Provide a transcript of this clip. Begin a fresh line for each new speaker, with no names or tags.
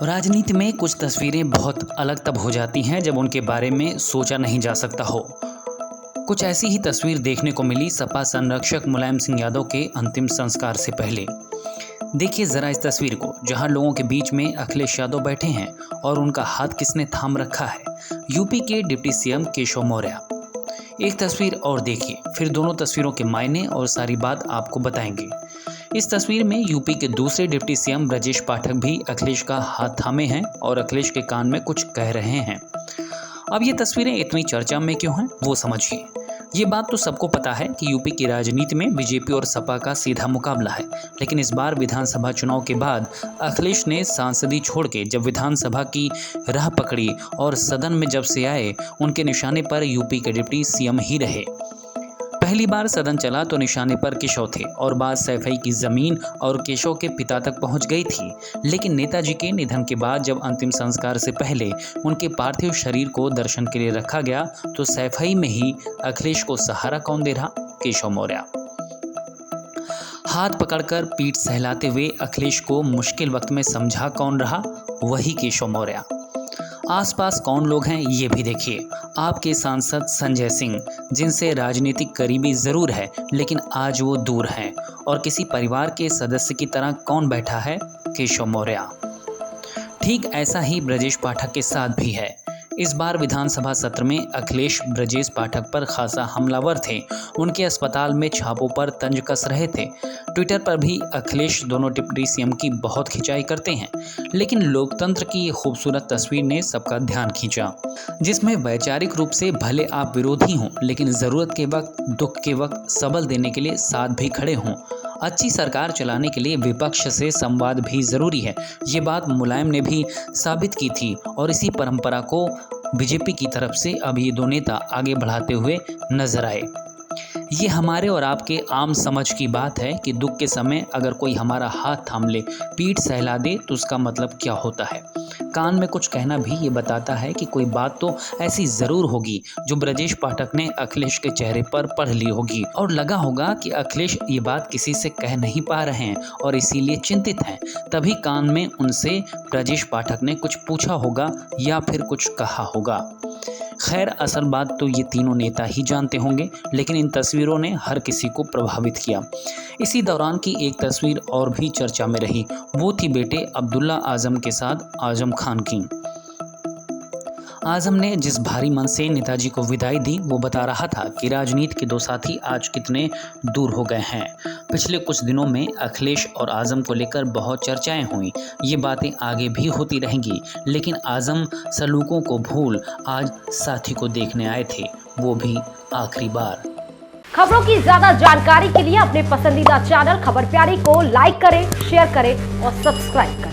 राजनीति में कुछ तस्वीरें बहुत अलग तब हो जाती हैं जब उनके बारे में सोचा नहीं जा सकता हो। कुछ ऐसी ही तस्वीर देखने को मिली सपा संरक्षक मुलायम सिंह यादव के अंतिम संस्कार से पहले। देखिए ज़रा इस तस्वीर को, जहां लोगों के बीच में अखिलेश यादव बैठे हैं और उनका हाथ किसने थाम रखा है, यूपी के डिप्टी सीएम केशव मौर्य। एक तस्वीर और देखिए, फिर दोनों तस्वीरों के मायने और सारी बात आपको बताएंगे। इस तस्वीर में यूपी के दूसरे डिप्टी सीएम ब्रजेश पाठक भी अखिलेश का हाथ थामे हैं और अखिलेश के कान में कुछ कह रहे हैं। अब ये तस्वीरें इतनी चर्चा में क्यों हैं, वो समझिए। ये बात तो सबको पता है कि यूपी की राजनीति में बीजेपी और सपा का सीधा मुकाबला है, लेकिन इस बार विधानसभा चुनाव के बाद अखिलेश ने सांसदी छोड़ के जब विधानसभा की राह पकड़ी और सदन में जब से आए, उनके निशाने पर यूपी के डिप्टी सीएम ही रहे। पहली बार सदन चला तो निशाने पर केशव थे और बात सैफई की जमीन और केशव के पिता तक पहुंच गई थी। लेकिन नेताजी के निधन के बाद जब अंतिम संस्कार से पहले उनके पार्थिव शरीर को दर्शन के लिए रखा गया तो सैफई में ही अखिलेश को सहारा कौन दे रहा? केशव मौर्य। हाथ पकड़कर पीठ सहलाते हुए अखिलेश को मुश्किल वक्त में समझा कौन रहा? वही केशव मौर्य। आसपास कौन लोग हैं ये भी देखिए। आपके सांसद संजय सिंह, जिनसे राजनीतिक करीबी जरूर है लेकिन आज वो दूर हैं, और किसी परिवार के सदस्य की तरह कौन बैठा है? केशव मौर्य। ठीक ऐसा ही ब्रजेश पाठक के साथ भी है। इस बार विधानसभा सत्र में अखिलेश ब्रजेश पाठक पर खासा हमलावर थे। उनके अस्पताल में छापों पर तंज कस रहे थे। ट्विटर पर भी अखिलेश दोनों डिप्टी सीएम की बहुत खिंचाई करते हैं, लेकिन लोकतंत्र की ये खूबसूरत तस्वीर ने सबका ध्यान खींचा, जिसमें वैचारिक रूप से भले आप विरोधी हों, लेकिन ज़रूरत के वक्त, दुख के वक्त सबल देने के लिए साथ भी खड़े हों। अच्छी सरकार चलाने के लिए विपक्ष से संवाद भी ज़रूरी है। ये बात मुलायम ने भी साबित की थी और इसी परंपरा को बीजेपी की तरफ से अब ये दो नेता आगे बढ़ाते हुए नजर आए। ये हमारे और आपके आम समझ की बात है कि दुख के समय अगर कोई हमारा हाथ थाम ले, पीठ सहला दे, तो उसका मतलब क्या होता है। कान में कुछ कहना भी ये बताता है कि कोई बात तो ऐसी ज़रूर होगी जो ब्रजेश पाठक ने अखिलेश के चेहरे पर पढ़ ली होगी और लगा होगा कि अखिलेश ये बात किसी से कह नहीं पा रहे हैं और इसीलिए चिंतित हैं। तभी कान में उनसे ब्रजेश पाठक ने कुछ पूछा होगा या फिर कुछ कहा होगा। खैर, असल बात तो ये तीनों नेता ही जानते होंगे, लेकिन इन तस्वीरों ने हर किसी को प्रभावित किया। इसी दौरान की एक तस्वीर और भी चर्चा में रही, वो थी बेटे अब्दुल्ला आजम के साथ आजम खान की। आजम ने जिस भारी मन से नेताजी को विदाई दी, वो बता रहा था कि राजनीति के दो साथी आज कितने दूर हो गए हैं। पिछले कुछ दिनों में अखिलेश और आजम को लेकर बहुत चर्चाएं हुई। ये बातें आगे भी होती रहेंगी, लेकिन आजम सलूकों को भूल आज साथी को देखने आए थे, वो भी आखिरी बार।
खबरों की ज्यादा जानकारी के लिए अपने पसंदीदा चैनल खबर प्यारी को लाइक करें, शेयर करें और सब्सक्राइब करें।